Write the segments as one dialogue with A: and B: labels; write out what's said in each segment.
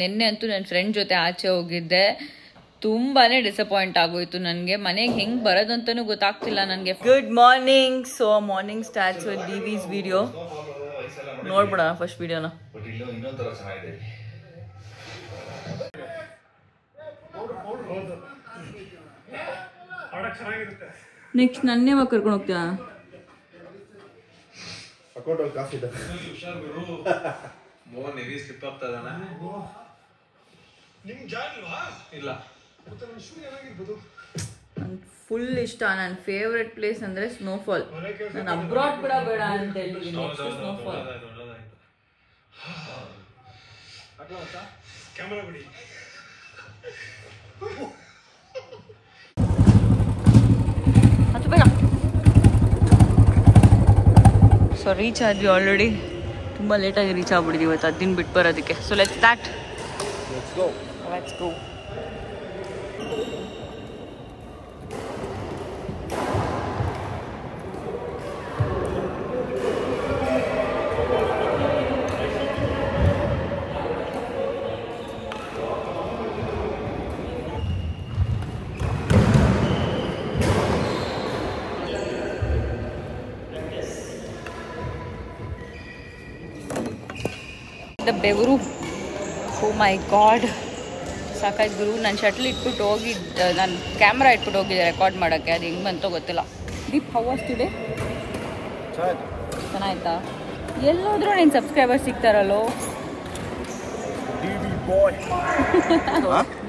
A: ನಿನ್ನೆ ಅಂತೂ ನನ್ನ ಫ್ರೆಂಡ್ ಜೊತೆ ಆಚೆ ಹೋಗಿದ್ದೆ, ತುಂಬಾನೇ ಡಿಸಪಾಯಿಂಟ್ ಆಗೋಯ್ತು ನನಗೆ. ಮನೆಗೆ ಹೆಂಗ್ ಬರೋದಂತನೂ ಗೊತ್ತಾಗ್ತಿಲ್ಲ ನನಗೆ. Good morning. So morning starts with ಡಿವಿಸ್ ವಿಡಿಯೋ. ನೋಡ್ಬಿಡ ಫಸ್ಟ್ ವಿಡಿಯೋನ. ನೆಕ್ಸ್ಟ್ ನನ್ನೇ ಕರ್ಕೊಂಡು ಹೋಗ್ತೀಯಾ? ಫುಲ್ ಇಷ್ಟ. ನನ್ನ ಫೇವ್ರೆಟ್ ಪ್ಲೇಸ್ ಅಂದ್ರೆ ಸ್ನೋಫಾಲ್. ನಾನು ಅಬ್ರಾಡ್ ಕೂಡ ಬೇಡ ಅಂತ ಹೇಳಿದ್ದೀನಿ. ಸ್ನೋಫಾಲ್. ಹತ್ತು ಬೇಗ. ಸೊ ರೀಚ್ ಆದ್ವಿ ಆಲ್ರೆಡಿ. ತುಂಬ ಲೇಟಾಗಿ ರೀಚ್ ಆಗ್ಬಿಟ್ಟಿದ್ದೀವಿ ಇವತ್ತು 10 ದಿನ ಬಿಟ್ಟು ಬರೋದಕ್ಕೆ. So let's start. Let's go. The ಬೆವರು. Oh my God. ಸಾಕಾಯ್ತು ಗುರು. ನಾನು ಶಟ್ಲ್ ಇಟ್ಬಿಟ್ಟು ಹೋಗಿದ್ದೆ, ನಾನು ಕ್ಯಾಮ್ರಾ ಇಟ್ಬಿಟ್ಟು ಹೋಗಿದ್ದೆ ರೆಕಾರ್ಡ್ ಮಾಡೋಕ್ಕೆ. ಅದು ಹೆಂಗೆ ಬಂತೋ ಗೊತ್ತಿಲ್ಲ. Deep, how was today? ಚೆನ್ನಾಯ್ತಾ? ಎಲ್ಲೋದ್ರೂ ನೀನು ಸಬ್ಸ್ಕ್ರೈಬರ್ ಸಿಗ್ತಾರಲ್ಲೋ.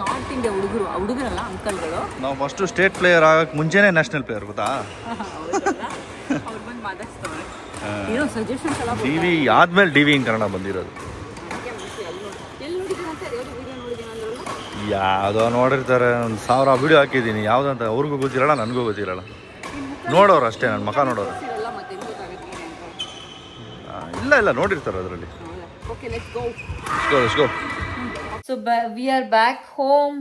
A: ನಾರ್ತ್ ಇಂಡಿಯಾ ಹುಡುಗರಲ್ಲ ಅಂಕಲ್ಗಳು.
B: ನಾವು ಫಸ್ಟ್ ಸ್ಟೇಟ್ ಪ್ಲೇಯರ್ ಆಗಕ್ಕೆ ಮುಂಚೆನೇ ನ್ಯಾಷನಲ್ ಪ್ಲೇಯರ್ ಗೊತ್ತಾ?
A: ಅವ್ರು ಬಂದು ಮಾತಾಡ್ತಾರೆ. ಏನೋ ಸಜೆಷನ್ಸ್ ಎಲ್ಲ
B: ಡಿವಿ ಆದ್ಮೇಲೆ ಡಿವಿ ಇನ್ ಕನ್ನಡ ಬಂದಿರೋದು. ಯಾವುದೋ ನೋಡಿರ್ತಾರೆ, ಒಂದು 1000 ವಿಡಿಯೋ ಹಾಕಿದ್ದೀನಿ. ಯಾವುದಂತ ಅವ್ರಿಗೂ ಗೊತ್ತಿರಲ್ಲ, ನನಗೂ ಗೊತ್ತಿರಲ್ಲ. ನೋಡೋರು ಅಷ್ಟೇ, ನನ್ನ ಮಖ ನೋಡೋರು. ಇಲ್ಲ ನೋಡಿರ್ತಾರೆ ಅದರಲ್ಲಿ.
A: So we are back home.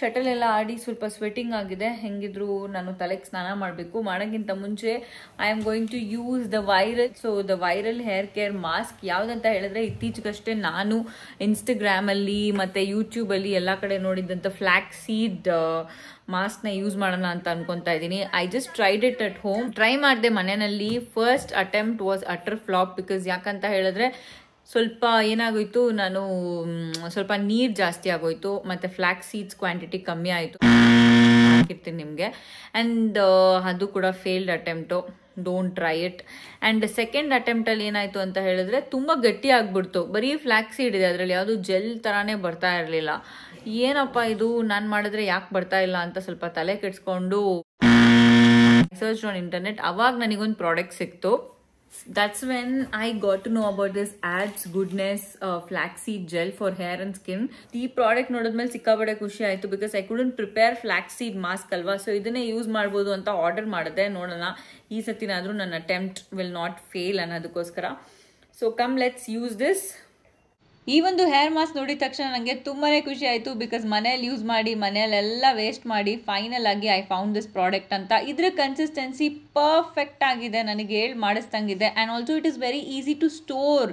A: Shuttle ಎಲ್ಲ ಆಡಿ ಸ್ವಲ್ಪ ಸ್ವೆಟಿಂಗ್ ಆಗಿದೆ. ಹೆಂಗಿದ್ರು ನಾನು ತಲೆಗೆ ಸ್ನಾನ ಮಾಡಬೇಕು. ಮಾಡೋಕ್ಕಿಂತ ಮುಂಚೆ I am going to use the viral hair care mask. ಯಾವುದಂತ ಹೇಳಿದ್ರೆ, ಇತ್ತೀಚೆಗಷ್ಟೇ ನಾನು ಇನ್ಸ್ಟಾಗ್ರಾಮಲ್ಲಿ ಮತ್ತು ಯೂಟ್ಯೂಬಲ್ಲಿ ಎಲ್ಲ ಕಡೆ ನೋಡಿದ್ದಂಥ ಫ್ಲ್ಯಾಕ್ಸ್ ಸೀಡ್ ಮಾಸ್ಕ್ನ ಯೂಸ್ ಮಾಡೋಣ ಅಂತ ಅನ್ಕೊತಾ ಇದ್ದೀನಿ. I just tried it at home. Try ಮಾಡಿದೆ ಮನೆಯಲ್ಲಿ. First attempt was utter flop. Because ಯಾಕಂತ ಹೇಳಿದ್ರೆ ಸ್ವಲ್ಪ ಏನಾಗೋಯ್ತು, ನಾನು ಸ್ವಲ್ಪ ನೀರು ಜಾಸ್ತಿ ಆಗೋಯ್ತು ಮತ್ತು ಫ್ಲ್ಯಾಕ್ಸ್ ಸೀಡ್ಸ್ ಕ್ವಾಂಟಿಟಿ ಕಮ್ಮಿ ಆಯಿತು. ಹಾಕಿರ್ತೀನಿ ನಿಮಗೆ. ಆ್ಯಂಡ್ ಅದು ಕೂಡ failed attempt. Don't try it. And second ಅಟೆಂಪ್ಟಲ್ಲಿ ಏನಾಯಿತು ಅಂತ ಹೇಳಿದ್ರೆ, ತುಂಬ ಗಟ್ಟಿ ಆಗ್ಬಿಡ್ತು. ಬರೀ ಫ್ಲ್ಯಾಕ್ಸ್ ಸೀಡ್ ಇದೆ ಅದರಲ್ಲಿ, ಯಾವುದು ಜೆಲ್ ಥರನೇ ಬರ್ತಾ ಇರಲಿಲ್ಲ. ಏನಪ್ಪ ಇದು, ನಾನು ಮಾಡಿದ್ರೆ ಯಾಕೆ ಬರ್ತಾ ಇಲ್ಲ ಅಂತ ಸ್ವಲ್ಪ ತಲೆ ಕೆಡಿಸ್ಕೊಂಡು ಸರ್ಚ್ ಆನ್ ಇಂಟರ್ನೆಟ್. ಅವಾಗ ನನಗೊಂದು ಪ್ರಾಡಕ್ಟ್ ಸಿಕ್ತು. That's when I got to know about this Ads Goodness flaxseed gel for hair and skin. ಈ ಪ್ರಾಡಕ್ಟ್ ನೋಡಿದ್ಮೇಲೆ ಸಿಕ್ಕಾಬಡೆ ಖುಷಿ ಆಯಿತು. Because I couldn't prepare flaxseed mask ಅಲ್ವಾ. ಸೊ ಇದನ್ನೇ ಯೂಸ್ ಮಾಡ್ಬೋದು ಅಂತ ಆರ್ಡರ್ ಮಾಡಿದೆ. ನೋಡೋಣ ಈ ಸತಿನಾದರೂ ನನ್ನ ಅಟೆಂಪ್ಟ್ ವಿಲ್ ನಾಟ್ ಫೇಲ್ ಅನ್ನೋದಕ್ಕೋಸ್ಕರ. So come let's use this. ಈ ಒಂದು ಹೇರ್ ಮಾಸ್ಕ್ ನೋಡಿದ ತಕ್ಷಣ ನನಗೆ ತುಂಬಾ ಖುಷಿ ಆಯಿತು. ಬಿಕಾಸ್ ಮನೇಲಿ ಯೂಸ್ ಮಾಡಿ ಮನೆಯಲ್ಲೆಲ್ಲ ವೇಸ್ಟ್ ಮಾಡಿ ಫೈನಲ್ ಆಗಿ ಐ ಫೌಂಡ್ ದಿಸ್ ಪ್ರಾಡಕ್ಟ್ ಅಂತ. ಇದರ ಕನ್ಸಿಸ್ಟೆನ್ಸಿ ಪರ್ಫೆಕ್ಟ್ ಆಗಿದೆ, ನನಗೆ ಹೇಳಿ ಮಾಡಿಸ್ದಂಗಿದೆ. And also it is very easy to store.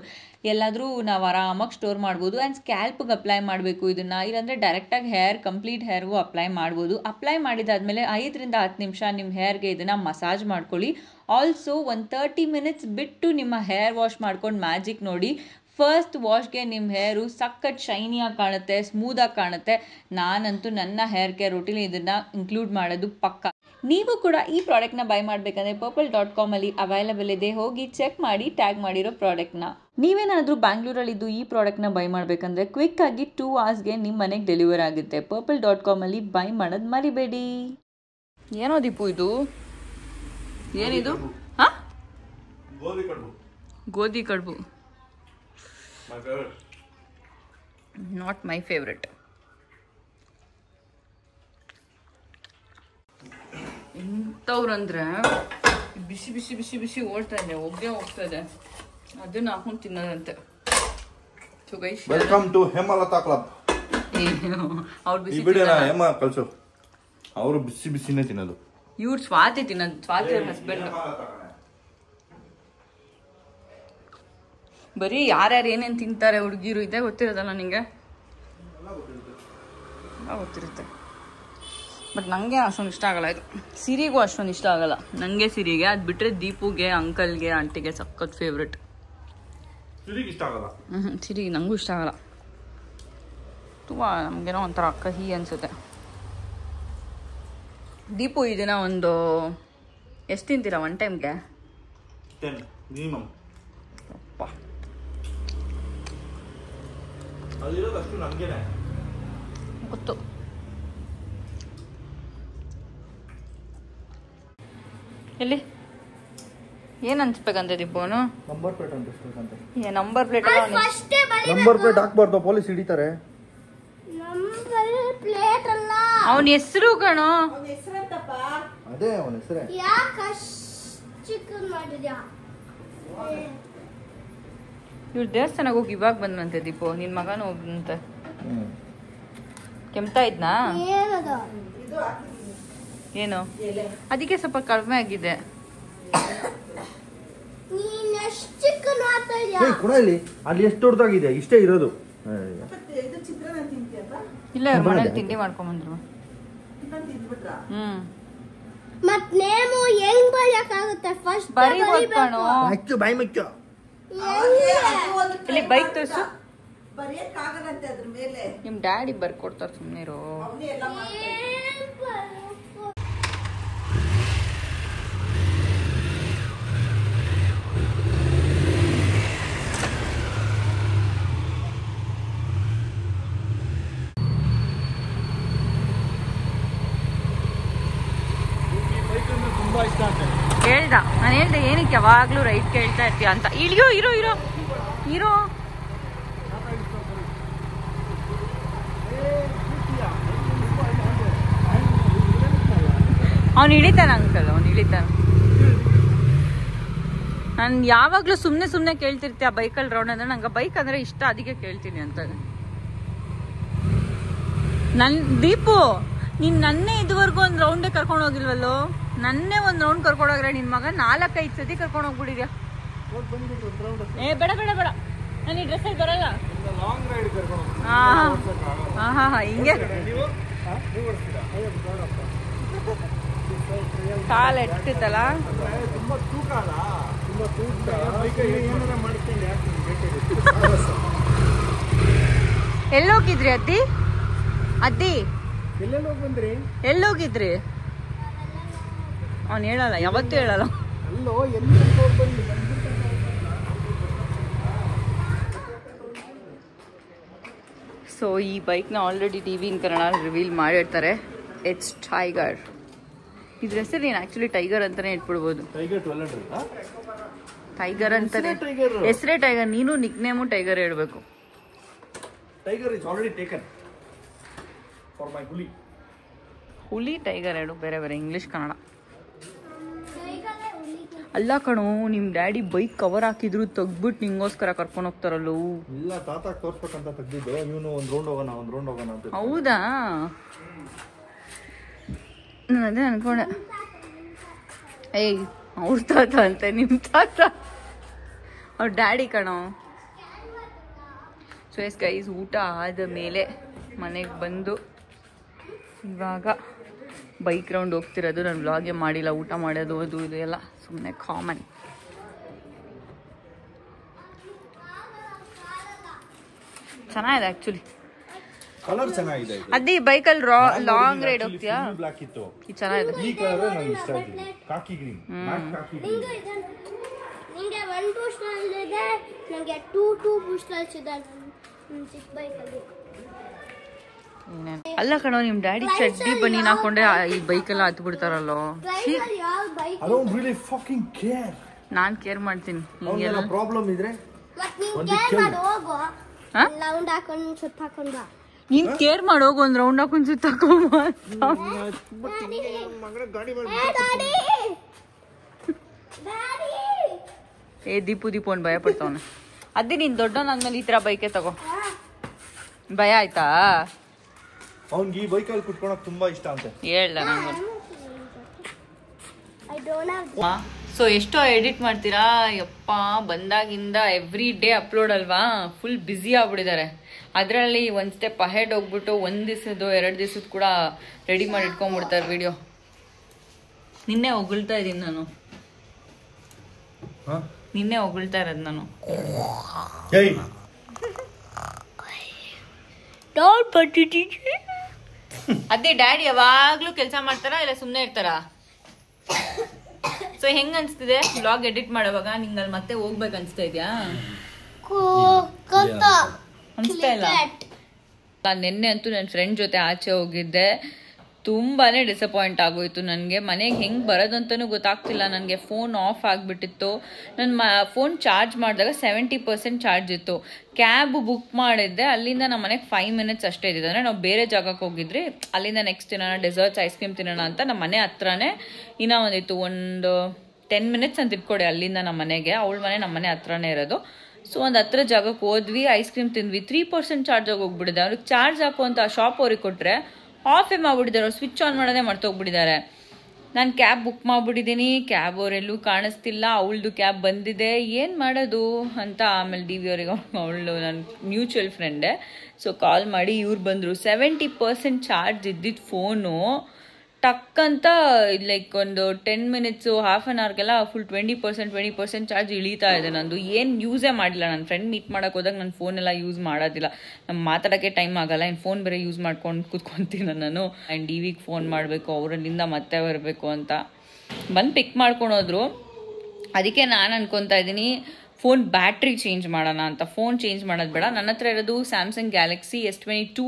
A: ಎಲ್ಲಾದರೂ ನಾವು ಆರಾಮಾಗಿ ಸ್ಟೋರ್ ಮಾಡ್ಬೋದು. ಆ್ಯಂಡ್ ಸ್ಕ್ಯಾಲ್ಪ್ಗೆ ಅಪ್ಲೈ ಮಾಡಬೇಕು ಇದನ್ನು, ಇಲ್ಲಾಂದರೆ ಡೈರೆಕ್ಟಾಗಿ ಕಂಪ್ಲೀಟ್ ಹೇರ್ಗೂ ಅಪ್ಲೈ ಮಾಡ್ಬೋದು. ಅಪ್ಲೈ ಮಾಡಿದಾದ್ಮೇಲೆ 5 ರಿಂದ 10 ನಿಮಿಷ ನಿಮ್ಮ ಹೇರ್ಗೆ ಇದನ್ನು ಮಸಾಜ್ ಮಾಡ್ಕೊಳ್ಳಿ. ಆಲ್ಸೋ ಒಂದು 30 ಮಿನಿಟ್ಸ್ ಬಿಟ್ಟು ನಿಮ್ಮ ಹೇರ್ ವಾಶ್ ಮಾಡ್ಕೊಂಡು ಮ್ಯಾಜಿಕ್ ನೋಡಿ. ಫಸ್ಟ್ ವಾಶ್ಗೆ ನಿಮ್ಮ ಹೇರು ಸಖತ್ ಶೈನಿಯಾಗಿ ಕಾಣುತ್ತೆ, ಸ್ಮೂದಾಗಿ ಕಾಣುತ್ತೆ. ನಾನಂತೂ ನನ್ನ ಹೇರ್ ಕೇರ್ ರೂಟೀನ್ ಇದನ್ನು ಇನ್ಕ್ಲೂಡ್ ಮಾಡೋದು ಪಕ್ಕ. ನೀವು ಕೂಡ ಈ ಪ್ರಾಡಕ್ಟ್ನ ಬೈ ಮಾಡಬೇಕಂದ್ರೆ purple.com ಅಲ್ಲಿ ಅವೈಲಬಲ್ ಇದೆ. ಹೋಗಿ ಚೆಕ್ ಮಾಡಿ ಟ್ಯಾಗ್ ಮಾಡಿರೋ ಪ್ರಾಡಕ್ಟ್ನ. ನೀವೇನಾದರೂ ಬ್ಯಾಂಗ್ಳೂರಲ್ಲಿದ್ದು ಈ ಪ್ರಾಡಕ್ಟ್ನ ಬೈ ಮಾಡಬೇಕಂದ್ರೆ ಕ್ವಿಕ್ ಆಗಿ 2 hours ನಿಮ್ಮ ಮನೆಗೆ ಡೆಲಿವರ್ ಆಗುತ್ತೆ. purple.com ಅಲ್ಲಿ ಬೈ ಮಾಡೋದು ಮರಿಬೇಡಿ. ಏನೋ ದೀಪು ಇದು? ಏನಿದು? ಹಾಂ, ಗೋಧಿ ಕಡುಬು. Not my favorite. ಇಂಥವ್ರಂದ್ರೆ ಬಿಸಿ ಬಿಸಿ ಬಿಸಿ ಬಿಸಿ ಓಡ್ತಾ ಇದೆ, ಒಗ್ಗೆ ಹೋಗ್ತಾ ಇದೆ. ಅದನ್ನ ಹಾಕೊಂಡು ತಿನ್ನೋದಂತೆ. So guys,
B: welcome to Hemalatha club.
A: ಅವ್ರು ಬಿಸಿ
B: ಹೇಮ ಕಳ್ಸು. ಅವರು ಬಿಸಿ ಬಿಸಿನೇ ತಿನ್ನೋದು.
A: ಇವ್ರು ಸ್ವಾತಿ ತಿನ್ನೋದು. ಸ್ವಾತಿ ಅವ್ರ ಹಸ್ಬೆಂಡ್. ಬರೀ ಯಾರ್ಯಾರು ಏನೇನು ತಿಂತಾರೆ ಹುಡುಗಿರು ಇದೆ ಗೊತ್ತಿರೋದಲ್ಲ ನಿಂಗೆ. ಗೊತ್ತಿರುತ್ತೆ. ಬಟ್ ನನಗೆ ಅಷ್ಟೊಂದು ಇಷ್ಟ ಆಗಲ್ಲ ಇದು. ಸಿರಿಗೂ ಅಷ್ಟೊಂದು ಇಷ್ಟ ಆಗಲ್ಲ ನನಗೆ. ಸಿರಿಗೆ ಅದು ಬಿಟ್ಟರೆ ದೀಪುಗೆ, ಅಂಕಲ್ಗೆ, ಆಂಟಿಗೆ ಸಖತ್ ಫೇವ್ರೆಟ್.
B: ಇಷ್ಟ ಆಗಲ್ಲ.
A: ಸಿರಿ ನನಗೂ ಇಷ್ಟ ಆಗಲ್ಲ. ತುಂಬ ನಮಗೇನೋ ಒಂಥರ ಕಹಿ ಅನಿಸುತ್ತೆ. ದೀಪು ಇದನ್ನ ಒಂದು ಎಷ್ಟು ತಿಂತೀರಾ ಒನ್ ಟೈಮ್ಗೆ?
B: 10 ಮಿನಿಮಮ್.
A: ಅಪ್ಪ
B: ಅದಿರೋದಷ್ಟು ನನಗೇನೆ
A: ಗೊತ್ತು. ಎಲ್ಲಿ ಏನು ಅನ್ಸ್ಬೇಕಂತೆ ದೀಪುನು?
B: ನಂಬರ್ ಪ್ಲೇಟ್ ಅಂತಿಸ್ಬೇಕಂತೆ.
A: ನಂಬರ್ ಪ್ಲೇಟ್
B: ನಂಬರ್ ಪ್ಲೇಟ್ ಹಾಕ್ಬಾರ್ದು, ಪೊಲೀಸ್ ಹಿಡಿತಾರೆ.
A: ಅವನ ಹೆಸರು ಕಣೋ.
B: ಅದೇ ಅವನ ಹೆಸರೇ.
A: ಇವ್ರು ದೇವಸ್ಥಾನಕ್ಕೆ ಹೋಗಿ ಇವಾಗ ಬಂದಂತೆ ದೀಪು. ನಿನ್ ಮಗನ ಹೋಗ್ದಂತೆ. ಕೆಮ್ತಾ ಇದ್ನಾ? ಏನು ಅದಕ್ಕೆ ಸ್ವಲ್ಪ ಕಡಿಮೆ ಆಗಿದೆ.
B: ಅಲ್ಲಿ ಎಷ್ಟು ದೊಡ್ಡದಾಗಿದೆ? ಇಷ್ಟೇ ಇರೋದು.
A: ಇಲ್ಲ ಇವ್ರ ಮನೇಲಿ ತಿಂಡಿ ಮಾಡ್ಕೊಂಡ್ ಬಂದ್ರು. ಇಲ್ಲಿ ಬೈಕ್ ತೋರ್ಸು. ನಿಮ್ ಡ್ಯಾಡಿ ಬರ್ಕೊಡ್ತಾರ, ಸುಮ್ನಿರು. ಹೇಳ್ದ, ನಾನು ಹೇಳ್ದೆ ಏನಕ್ಕೆ ಯಾವಾಗ್ಲೂ ರೈಟ್ ಕೇಳ್ತಾ ಇರ್ತೀಯ ಅಂತ. ಇಳಿಯೋ, ಇರೋ ಇರೋ ಇರೋ. ಅವ್ನು ಇಳಿತಾನ ಅಂಕಲ್, ಅವ್ನು ಇಳಿತಾನ. ನಾನು ಯಾವಾಗ್ಲೂ ಸುಮ್ನೆ ಕೇಳ್ತಿರ್ತೀಯ ಬೈಕಲ್ಲಿ ರೌಂಡ್ ಅಂದ್ರೆ. ನಂಗೆ ಬೈಕ್ ಅಂದ್ರೆ ಇಷ್ಟ, ಅದಕ್ಕೆ ಕೇಳ್ತೀನಿ ಅಂತ. ನನ್ ದೀಪು, ನೀನ್ ನನ್ನೇ ಇದುವರೆಗೂ ಒಂದ್ ರೌಂಡೇ ಕರ್ಕೊಂಡು ಹೋಗಿಲ್ವಲ್ಲೋ. ನನ್ನೇ ಒಂದ್ ರೌಂಡ್ ಕರ್ಕೊಂಡು ಹೋಗ್ರೆ ನಿನ್ ಮಗ 4-5 ಸತಿ ಕರ್ಕೊಂಡು ಹೋಗ್ಬಿಡಿದ್ಯಾ. ಬೇಡ ಬೇಡ ಬೇಡ, ನಾನು ಈ ಡ್ರೆಸ್ಸಲ್ಲಿ ಬರಲ್ಲ. ಹಿಂಗೆ ಕಾಲ ಎಟ್ತಿತ್ತಲ್ಲ. ಎಲ್ಲೋಗಿದ್ರಿ ಅದ್ದಿ? ಎಲ್ಲೋಗಿದ್ರಿ? ಅವನು ಹೇಳಲ್ಲ, ಯಾವತ್ತೂ ಹೇಳಲ್ಲ. ಸೊ ಈ ಬೈಕ್ನ ಆಲ್ರೆಡಿ ಟಿವಿ ಇನ್ ಕನ್ನಡ ರಿವೀಲ್ ಮಾಡಿರ್ತಾರೆ. It's tiger. ಇದ್ರ ಹೆಸರು ಏನು? ಆಕ್ಚುಲಿ ಟೈಗರ್ ಅಂತಾನೆ ಇಟ್ಬಿಡ್ಬೋದು. ಟೈಗರ್ ಅಂತಾನೆ ಹೆಸರೇ ಟೈಗರ್. ನೀನು ನಿಕ್ ನೇಮು ಟೈಗರ್ ಹೇಳ್ಬೇಕು.
B: Tiger is already taken for my ಹುಲಿ.
A: ಹುಲಿ ಟೈಗರ್ ಎರಡು ಬೇರೆ ಬೇರೆ, ಇಂಗ್ಲಿಷ್ ಕನ್ನಡ ಅಲ್ಲ ಕಣೋ. ನಿಮ್ ಡ್ಯಾಡಿ ಬೈಕ್ ಕವರ್ ಹಾಕಿದ್ರು ತೆಗ್ದ್ಬಿಟ್ಟು ನಿಂಗೋಸ್ಕರ ಕರ್ಕೊಂಡು ಹೋಗ್ತಾರಲ್ಲೋ.
B: ಇಲ್ಲ, ತಾತ ತೋರ್ಸ್ಬೇಕಂತ ತೆಗ್ದಿದ್ದು. ಇವನು ಒಂದ್ ರೌಂಡ್ ಹೋಗೋಣ ಅಂತ.
A: ಹೌದಾ? ನಾನು ಅದೇ ಅನ್ಕೊಂಡೆ. ಏಯ್ ಅವ್ರ ತಾತ ಅಂತ, ನಿಮ್ ತಾತ ಅವ್ರ ಡ್ಯಾಡಿ ಕಣೋ. ಸೊ ಎಸ್ ಗೈಸ್, ಊಟ ಆದ ಮೇಲೆ ಮನೆಗೆ ಬಂದು ಇವಾಗ ಬೈಕ್ ರೌಂಡ್ ಹೋಗ್ತಿರೋದು. ನಾನು ವ್ಲಾಗೇ ಮಾಡಿಲ್ಲ. ಊಟ ಮಾಡೋದು ಅದು ಇದು ಎಲ್ಲ ಸುಮ್ಮನೆ ಕಾಮನ್. ಚೆನ್ನಾಗಿದೆ ಆಕ್ಚುಲಿ.
B: ಕಲರ್ ಚೆನ್ನಾಗಿದೆ.
A: ಅದೇ ಬೈಕಲ್ಲಿ ಲಾಂಗ್ ರೈಡ್ ಹೋಗ್ತೀಯಾ?
B: ಬ್ಲಾಕ್ ಇತ್ತು,
A: ಇದು ಚೆನ್ನಾಗಿದೆ.
B: ಈ ಕಲರ್ ನನಗೆ ಇಷ್ಟ ಆಗಿದೆ. ಕಾಕಿ ಗ್ರೀನ್, ಕಾಕಿ ಗ್ರೀನ್.
C: ನಿಮಗೆ 1 ಬೂಸ್ಟರ್ ಇದೆ, ನನಗೆ 2 ಬೂಸ್ಟರ್ಸ್ ಇದೆ ಚಿಕ್ಕ ಬೈಕಲ್ಲಿ.
A: ಅಲ್ಲ ಕಣೋ, ನಿಮ್ ಡ್ಯಾಡಿ ಚಡ್ಡಿ ಬನೀನ್ ಹಾಕೊಂಡೆ ಈ ಬೈಕೆಲ್ಲ ಹತ್ತು ಬಿಡ್ತಾರಲ್ಲೋ. ನಾನ್ ಕೇರ್ ಮಾಡ್ತೀನಿ.
B: ಪ್ರಾಬ್ಲಮ್ ಇದ್ರೆ
A: ನೀನ್ ಕೇರ್ ಮಾಡೋಗು, ಒಂದ್ ರೌಂಡ್ ಹಾಕೊಂಡ್ ಸುತ್ತಾಕೋ. ಏ ದೀಪು ಒಂದ್ ಭಯ ಪಡ್ತಾವನೆ. ಅದೇ ನೀನ್ ದೊಡ್ಡವನಾದ್ಮೇಲೆ ಈ ತರ ಬೈಕೆ ತಗೋ. ಭಯ ಆಯ್ತಾ?
B: ಅವ್ನಿಗೆ ಈ ಬೈಕಲ್ಲಿ ಕುತ್ಕೊಳಕ್ ತುಂಬಾ ಇಷ್ಟ ಅಂತೆ.
A: ಹೇಳ್ದ ನಂಗೆ. ಸೊ ಎಷ್ಟೋ ಎಡಿಟ್ ಮಾಡ್ತೀರಾ ಯಪ್ಪ, ಬಂದಾಗಿಂದ ಎವ್ರಿ ಡೇ ಅಪ್ಲೋಡ್ ಅಲ್ವಾ, ಫುಲ್ ಬ್ಯುಸಿ ಆಗ್ಬಿಟ್ಟಿದ್ದಾರೆ. ಅದರಲ್ಲಿ ಒಂದು ಸ್ಟೆಪ್ ಅಹೆಡ್ ಹೋಗ್ಬಿಟ್ಟು 1 ದಿವಸದ್ದು 2 ದಿವಸದ್ದು ಕೂಡ ರೆಡಿ ಮಾಡಿ ಇಟ್ಕೊಂಡ್ಬಿಡ್ತಾರೆ ವಿಡಿಯೋ. ನಿನ್ನೆ ಹೊಗಳ್ತಾ ಇದ್ದೀನಿ ನಾನು, ನಿನ್ನೆ ಹೊಗಳ್ತಾ ಇರೋದು ನಾನು. ಅದೇ ಡ್ಯಾಡಿ ಯಾವಾಗ್ಲೂ ಕೆಲಸ ಮಾಡ್ತಾರಾ ಇಲ್ಲ ಸುಮ್ಮನೆ ಇರ್ತಾರಾ? ಸೊ ಹೆಂಗ್ ಅನ್ಸ್ತಿದೆ ವ್ಲಾಗ್ ಎಡಿಟ್ ಮಾಡೋವಾಗ? ನಿಂಗೆ ಅಲ್ಲಿ ಮತ್ತೆ ಹೋಗ್ಬೇಕು ಅನ್ಸ್ತಾ ಇದ್ಯಾ? ಅನ್ಸ್ತಾ ಇಲ್ಲ? ನಿನ್ನೆ ಅಂತೂ ನನ್ನ ಫ್ರೆಂಡ್ ಜೊತೆ ಆಚೆ ಹೋಗಿದ್ದೆ, ತುಂಬಾನೇ ಡಿಸಪಾಯಿಂಟ್ ಆಗೋಯ್ತು ನನಗೆ. ಮನೆಗೆ ಹೆಂಗೆ ಬರೋದು ಅಂತಲೂ ಗೊತ್ತಾಗ್ತಿಲ್ಲ ನನಗೆ. ಫೋನ್ ಆಫ್ ಆಗಿಬಿಟ್ಟಿತ್ತು. ನನ್ನ ಫೋನ್ ಚಾರ್ಜ್ ಮಾಡಿದಾಗ 70% ಚಾರ್ಜ್ ಇತ್ತು. ಕ್ಯಾಬ್ ಬುಕ್ ಮಾಡಿದ್ದೆ, ಅಲ್ಲಿಂದ ನಮ್ಮ ಮನೆಗೆ 5 ಮಿನಿಟ್ಸ್ ಅಷ್ಟೇ ಇದ್ದಿದ್ದು. ಅಂದರೆ ನಾವು ಬೇರೆ ಜಾಗಕ್ಕೆ ಹೋಗಿದ್ರಿ, ಅಲ್ಲಿಂದ ನೆಕ್ಸ್ಟ್ ತಿನ್ನೋಣ, ಡೆಸರ್ಟ್ಸ್ ಐಸ್ ಕ್ರೀಮ್ ತಿನ್ನೋಣ ಅಂತ ನಮ್ಮ ಮನೆ ಹತ್ರನೇ ಇನ್ನೂ ಒಂದಿತ್ತು, ಒಂದು 10 ಮಿನಿಟ್ಸ್ ಅಂತ ಇಟ್ಕೊಡಿ ಅಲ್ಲಿಂದ ನಮ್ಮ ಮನೆಗೆ. ಅವಳ ಮನೆ ನಮ್ಮ ಮನೆ ಹತ್ರನೇ ಇರೋದು. ಸೊ ಒಂದು ಹತ್ರ ಜಾಗಕ್ಕೆ ಹೋದ್ವಿ, ಐಸ್ ಕ್ರೀಮ್ ತಿಂದ್ವಿ. 3% ಚಾರ್ಜಾಗಿ ಹೋಗ್ಬಿಟ್ಟಿದೆ. ಅವ್ರಿಗೆ ಚಾರ್ಜ್ ಹಾಕು ಅಂತ ಆ ಶಾಪ್ ಅವ್ರಿಗೆ ಕೊಟ್ಟರೆ ಆಫೇ ಮಾಡಿಬಿಟ್ಟಿದ್ದಾರೆ, ಅವ್ರು ಸ್ವಿಚ್ ಆನ್ ಮಾಡೋದೇ ಮರ್ತೋಗ್ಬಿಟ್ಟಿದ್ದಾರೆ. ನಾನು ಕ್ಯಾಬ್ ಬುಕ್ ಮಾಡಿಬಿಟ್ಟಿದ್ದೀನಿ, ಕ್ಯಾಬ್ ಅವರೆಲ್ಲೂ ಕಾಣಿಸ್ತಿಲ್ಲ. ಅವಳದು ಕ್ಯಾಬ್ ಬಂದಿದೆ, ಏನು ಮಾಡೋದು ಅಂತ ಆಮೇಲೆ ಡಿ ವಿ ಅವರಿಗೆ, ಅವಳು ನನ್ನ ಮ್ಯೂಚುವಲ್ ಫ್ರೆಂಡೇ, ಸೊ ಕಾಲ್ ಮಾಡಿ ಇವ್ರು ಬಂದರು. 70% ಚಾರ್ಜ್ ಇದ್ದಿದ್ದು ಫೋನು ಟಕ್ಕಂತ ಲೈಕ್ ಒಂದು 10 ಮಿನಿಟ್ಸು ಹಾಫ್ ಆನ್ ಅವರ್ಗೆಲ್ಲ ಫುಲ್ 20% ಚಾರ್ಜ್ ಇಳೀತಾ ಇದೆ ನಂದು. ಏನು ಯೂಸೇ ಮಾಡಿಲ್ಲ. ನನ್ನ ಫ್ರೆಂಡ್ ಮೀಟ್ ಮಾಡೋಕೆ ಹೋದಾಗ ನನ್ನ ಫೋನೆಲ್ಲ ಯೂಸ್ ಮಾಡೋದಿಲ್ಲ, ನಮ್ಮ ಮಾತಾಡೋಕ್ಕೆ ಟೈಮ್ ಆಗಲ್ಲ. ಇನ್ನು ಫೋನ್ ಬೇರೆ ಯೂಸ್ ಮಾಡ್ಕೊಂಡು ಕೂತ್ಕೊತೀನಿ ನಾನು. ಆ್ಯಂಡ್ ಡಿ ವಿಗೆ ಫೋನ್ ಮಾಡಬೇಕು, ಅವರಲ್ಲಿಂದ ಮತ್ತೆ ಬರಬೇಕು ಅಂತ ಬಂದು ಪಿಕ್ ಮಾಡ್ಕೊಂಡು ಹೋದ್ರು. ಅದಕ್ಕೆ ನಾನು ಅನ್ಕೊತಾ ಇದ್ದೀನಿ ಫೋನ್ ಬ್ಯಾಟ್ರಿ ಚೇಂಜ್ ಮಾಡೋಣ ಅಂತ. ಫೋನ್ ಚೇಂಜ್ ಮಾಡೋದು ಬೇಡ. ನನ್ನ ಹತ್ರ ಇರೋದು ಸ್ಯಾಮ್ಸಂಗ್ ಗ್ಯಾಲಕ್ಸಿ S22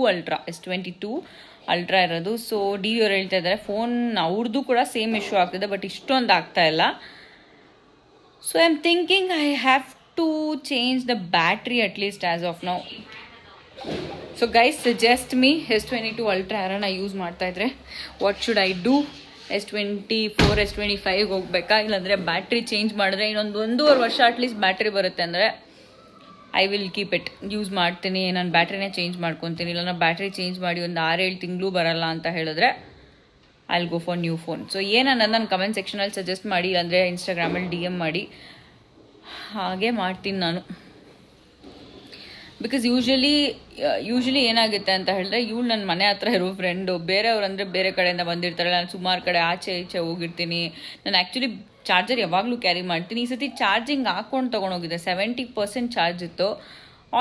A: ಅಲ್ಟ್ರಾ ಇರೋದು. ಸೊ ಡಿ ವಿ ಅವ್ರು ಹೇಳ್ತಾ ಇದ್ದಾರೆ ಫೋನ್ ಅವ್ರದ್ದು ಕೂಡ ಸೇಮ್ ಇಶ್ಯೂ ಆಗ್ತಿದೆ, ಬಟ್ ಇಷ್ಟೊಂದು ಆಗ್ತಾ ಇಲ್ಲ. So I am thinking I have to change the battery at least as of now. So guys suggest me S22 ultra ಯಾರನ್ನ ಯೂಸ್ ಮಾಡ್ತಾ ಇದ್ರೆ what should I do? S24 S25 ಹೋಗ್ಬೇಕಾ, ಇಲ್ಲಾಂದರೆ battery change ಮಾಡಿದ್ರೆ ಇನ್ನೊಂದು 1.5 ವರ್ಷ ಅಟ್ಲೀಸ್ಟ್ ಬ್ಯಾಟ್ರಿ ಬರುತ್ತೆ ಅಂದರೆ I will keep it, use ಮಾಡ್ತೀನಿ. ನಾನು ಬ್ಯಾಟ್ರಿನೇ ಚೇಂಜ್ ಮಾಡ್ಕೊತೀನಿ. ಇಲ್ಲ ನಾನು ಬ್ಯಾಟ್ರಿ ಚೇಂಜ್ ಮಾಡಿ ಒಂದು 6-7 ತಿಂಗಳು ಬರಲ್ಲ ಅಂತ ಹೇಳಿದ್ರೆ I will go for new phone. So ಏನನ್ನೋದು ನಾನು ಕಮೆಂಟ್ ಸೆಕ್ಷನಲ್ಲಿ ಸಜೆಸ್ಟ್ ಮಾಡಿ, ಅಂದರೆ ಇನ್ಸ್ಟಾಗ್ರಾಮಲ್ಲಿ DM ಮಾಡಿ, ಹಾಗೆ ಮಾಡ್ತೀನಿ ನಾನು. ಬಿಕಾಸ್ ಯೂಶ್ವಲಿ ಏನಾಗುತ್ತೆ ಅಂತ ಹೇಳಿದ್ರೆ, ಇವಳು ನನ್ನ ಮನೆ ಹತ್ರ ಇರೋ ಫ್ರೆಂಡು, ಬೇರೆಯವ್ರಂದರೆ ಬೇರೆ ಕಡೆಯಿಂದ ಬಂದಿರ್ತಾರೆ. ನಾನು ಸುಮಾರು ಕಡೆ ಆಚೆ ಈಚೆ ಹೋಗಿರ್ತೀನಿ. ನಾನು ಆ್ಯಕ್ಚುಲಿ ಚಾರ್ಜರ್ ಯಾವಾಗಲೂ ಕ್ಯಾರಿ ಮಾಡ್ತೀನಿ. ಈ ಸತಿ ಚಾರ್ಜಿಂಗ್ ಹಾಕ್ಕೊಂಡು ತೊಗೊಂಡೋಗಿದ್ದೆ, 70% ಚಾರ್ಜ್ ಇತ್ತು.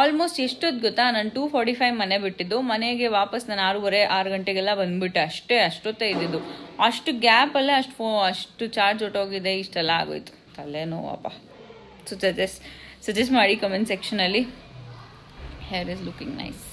A: ಆಲ್ಮೋಸ್ಟ್ ಎಷ್ಟೊತ್ತು ಗೊತ್ತಾ, ನಾನು 2:45 ಮನೆ ಬಿಟ್ಟಿದ್ದು, ಮನೆಗೆ ವಾಪಸ್ ನಾನು 6 ಗಂಟೆಗೆಲ್ಲ ಬಂದುಬಿಟ್ಟೆ. ಅಷ್ಟೊತ್ತೇ ಇದ್ದಿದ್ದು. ಅಷ್ಟು ಗ್ಯಾಪಲ್ಲೇ ಅಷ್ಟು ಚಾರ್ಜ್ ಹೊಟ್ಟೋಗಿದೆ, ಇಷ್ಟೆಲ್ಲ ಆಗೋಯ್ತು. ತಲೆನೋವಪ್ಪ. ಸೊ ಸಜೆಸ್ಟ್ ಮಾಡಿ ಕಮೆಂಟ್ ಸೆಕ್ಷನಲ್ಲಿ. Hair is looking nice.